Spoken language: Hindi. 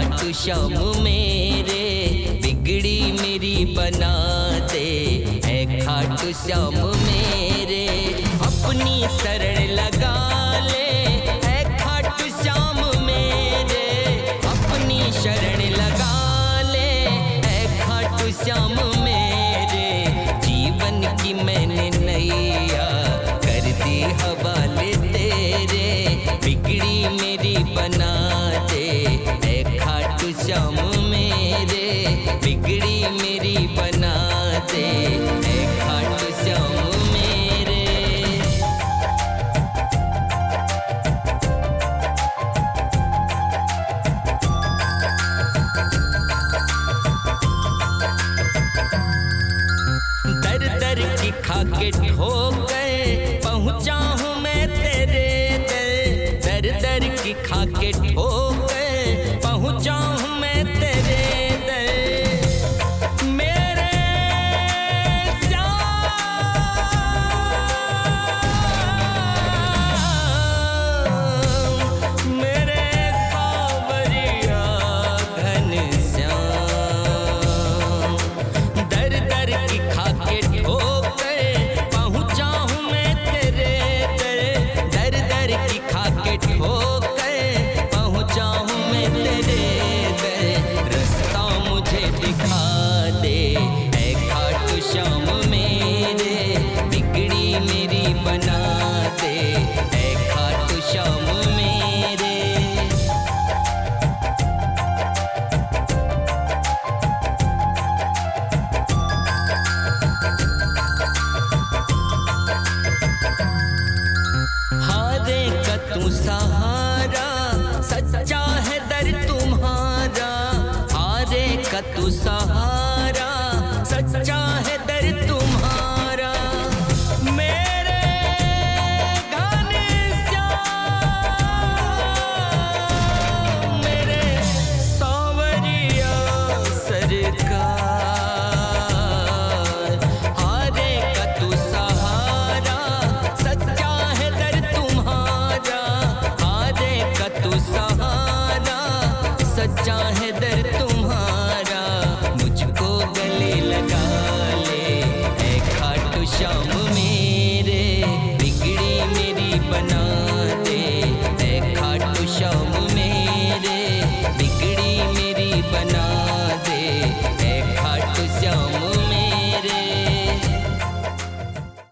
खाटू श्याम मेरे, बिगड़ी मेरी बना दे। ऐ खाटू श्याम मेरे, अपनी शरण लगा ले। ऐ खाटू श्याम मेरे, अपनी शरण लगा ले। ऐ खाटू श्याम मेरे, जीवन की मैंने नैया कर दी हवाले तेरे। बिगड़ी मेरी बना दे। ऐ खाटू श्याम मेरे, बिगड़ी मेरी बना दे। ऐ खाटू श्याम मेरे। दर दर की खाके ठोकर पहुँचा हूँ मैं तेरे दर। दर दर की खाके ठोकर पहुँचा हूँ मैं तेरे दर। मेरे श्याम, मेरे सावरिया घनश्याम। दर दर की खाके ठोकर पहुँचा हूँ मैं तेरे दर। दर दर की खाके ठोकर पहुँचा हूँ मैं तेरे दर। रास्ता मुझे दिखा दे। ऐ खाटू श्याम मेरे, बिगड़ी मेरी बना दे। ऐ खाटू श्याम मेरे। हारे का तू सहारा, सच्चा है दर तुम्हारा। हारे का तू सहारा, सच्चा है दर तुम्हारा। मेरे घनश्याम, मेरे सावरिया सरकार। हारे का तू सहारा, सच्चा है दर तुम्हारा। हारे का तू सहारा, सच्चा है दर तुम्हारा।